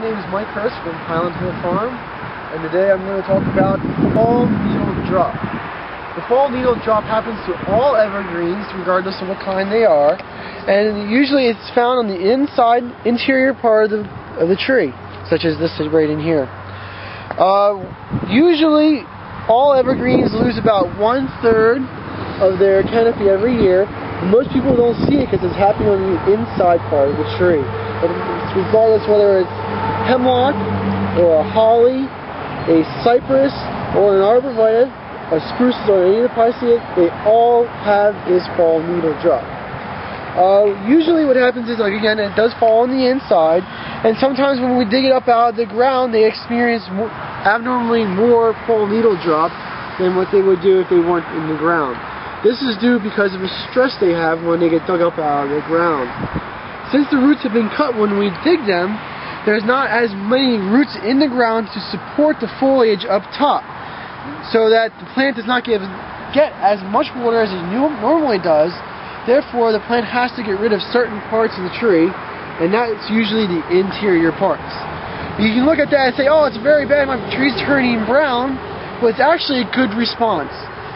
name is Mike Hurst from Highland Farm, and today I'm going to talk about fall needle drop. The fall needle drop happens to all evergreens, regardless of what kind they are, and usually it's found on the interior part of the tree, such as this right in here. Usually, all evergreens lose about 1/3 of their canopy every year. Most people don't see it because it's happening on the inside part of the tree. But regardless whether it's hemlock or a holly, a cypress or an arborvitae, a spruce or any of the pisceae, they all have this fall needle drop. Usually what happens is, like, again, it does fall on the inside, and sometimes when we dig it up out of the ground, they experience abnormally more fall needle drop than what they would do if they weren't in the ground. This is due because of the stress they have when they get dug up out of the ground. Since the roots have been cut when we dig them, there's not as many roots in the ground to support the foliage up top, so that the plant does not get as much water as it normally does. Therefore, the plant has to get rid of certain parts of the tree, and that's usually the interior parts. You can look at that and say, oh, it's very bad, my tree's turning brown, but it's actually a good response.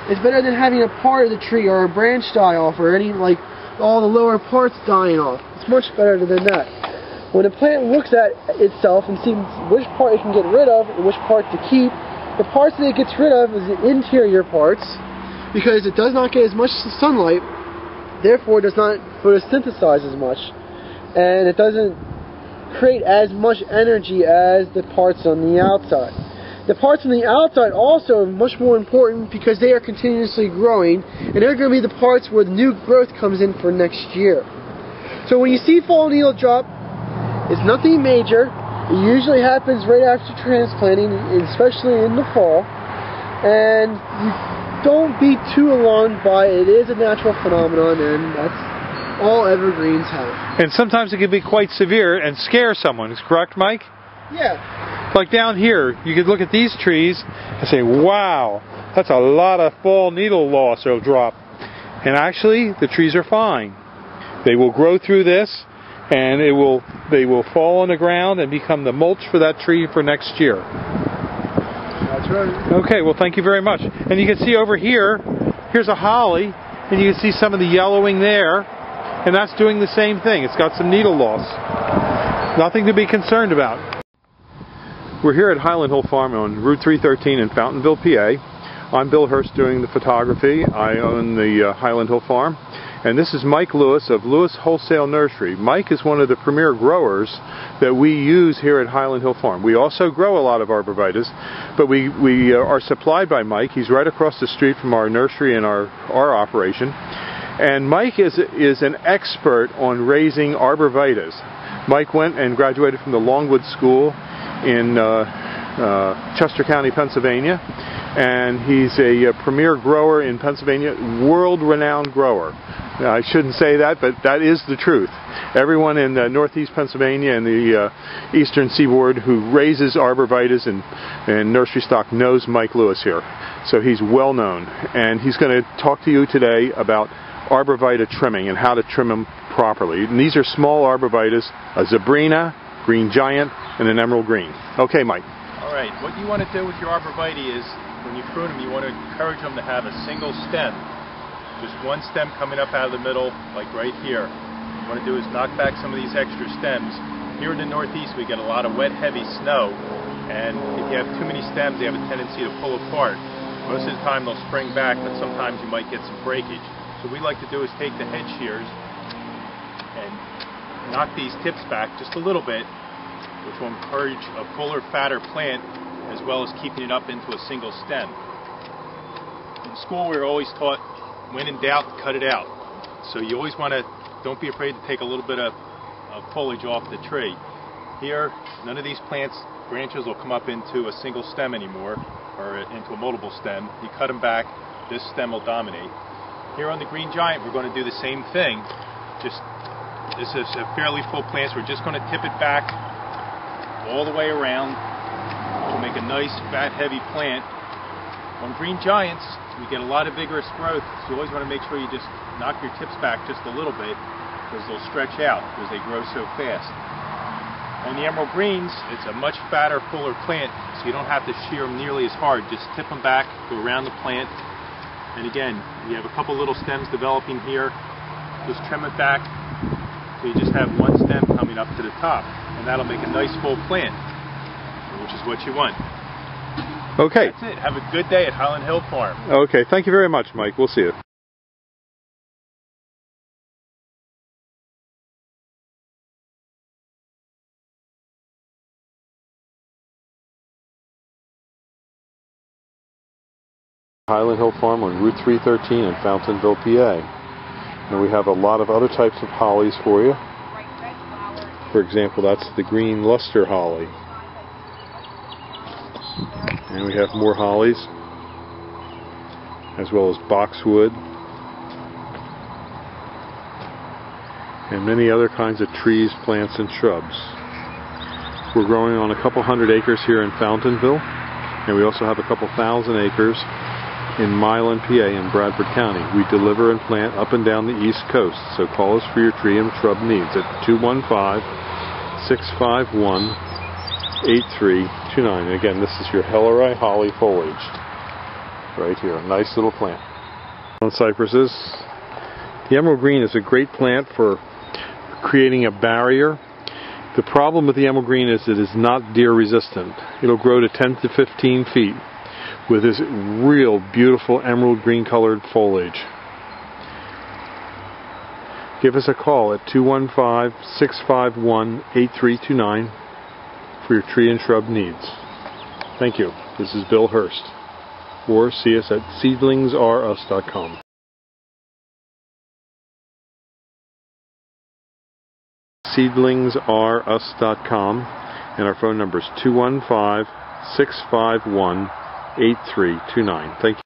It's better than having a part of the tree or a branch die off or any, like, all the lower parts dying off. It's much better than that. When a plant looks at itself and sees which part it can get rid of and which part to keep, the parts that it gets rid of is the interior parts, because it does not get as much sunlight, therefore it does not photosynthesize as much, and it doesn't create as much energy as the parts on the outside. The parts on the outside also are much more important because they are continuously growing, and they're going to be the parts where the new growth comes in for next year. So when you see fall needle drop, it's nothing major. It usually happens right after transplanting, especially in the fall, and you don't be too alarmed by it. It is a natural phenomenon, and that's all evergreens have. And sometimes it can be quite severe and scare someone, is correct, Mike? Yeah. Like down here, you could look at these trees and say, wow, that's a lot of fall needle loss or drop. And actually, the trees are fine. They will grow through this, and they will fall on the ground and become the mulch for that tree for next year. That's right. Okay, well, thank you very much. And you can see over here, here's a holly, and you can see some of the yellowing there, and that's doing the same thing. It's got some needle loss. Nothing to be concerned about. We're here at Highland Hill Farm on Route 313 in Fountainville, PA. I'm Bill Hurst doing the photography. I own the Highland Hill Farm. And this is Mike Lewis of Lewis Wholesale Nursery. Mike is one of the premier growers that we use here at Highland Hill Farm. We also grow a lot of arborvitaes, but we are supplied by Mike. He's right across the street from our nursery and our operation. And Mike is an expert on raising arborvitaes. Mike went and graduated from the Longwood School in Chester County, Pennsylvania, and he's a premier grower in Pennsylvania, world-renowned grower. I shouldn't say that, but that is the truth. Everyone in northeast Pennsylvania and the eastern seaboard who raises arborvitaes and nursery stock knows Mike Lewis here. So he's well known, and he's going to talk to you today about arborvitae trimming and how to trim them properly. And these are small arborvitaes, a Zebrina, green giant, and an emerald green. Okay, Mike. All right, what you want to do with your arborvitae is, when you prune them, you want to encourage them to have a single stem. Just one stem coming up out of the middle, like right here. What you want to do is knock back some of these extra stems. Here in the Northeast, we get a lot of wet, heavy snow, and if you have too many stems, they have a tendency to pull apart. Most of the time, they'll spring back, but sometimes you might get some breakage. So what we like to do is take the head shears and knock these tips back just a little bit, which will encourage a fuller, fatter plant, as well as keeping it up into a single stem. In school, we were always taught, when in doubt, cut it out. So you always want to, don't be afraid to take a little bit of foliage off the tree. Here, none of these plants, branches will come up into a single stem anymore, or into a multiple stem. You cut them back, this stem will dominate. Here on the green giant, we're going to do the same thing. This is a fairly full plant, so we're just going to tip it back all the way around to make a nice, fat, heavy plant. On green giants, we get a lot of vigorous growth, so you always want to make sure you just knock your tips back just a little bit, because they'll stretch out because they grow so fast. On the emerald greens, it's a much fatter, fuller plant, so you don't have to shear them nearly as hard. Just tip them back, go around the plant, and again, you have a couple little stems developing here. Just trim it back, so you just have one stem coming up to the top, and that'll make a nice full plant, which is what you want. Okay. That's it. Have a good day at Highland Hill Farm. Okay, thank you very much, Mike. We'll see you. Highland Hill Farm on Route 313 in Fountainville, PA. And we have a lot of other types of hollies for you. For example, that's the green luster holly. And we have more hollies, as well as boxwood, and many other kinds of trees, plants, and shrubs. We're growing on a couple hundred acres here in Fountainville, and we also have a couple thousand acres in Milan, PA, in Bradford County. We deliver and plant up and down the East Coast, so call us for your tree and shrub needs at 215-651-8329. And again, this is your Helleri holly foliage right here. A nice little plant. On cypresses, the emerald green is a great plant for creating a barrier. The problem with the emerald green is it is not deer resistant. It'll grow to 10 to 15 feet with this real beautiful emerald green colored foliage. Give us a call at 215-651-8329 for your tree and shrub needs. Thank you. This is Bill Hurst. Or see us at seedlingsareus.com. seedlingsareus.com, and our phone number is 215-651-8329. Thank you.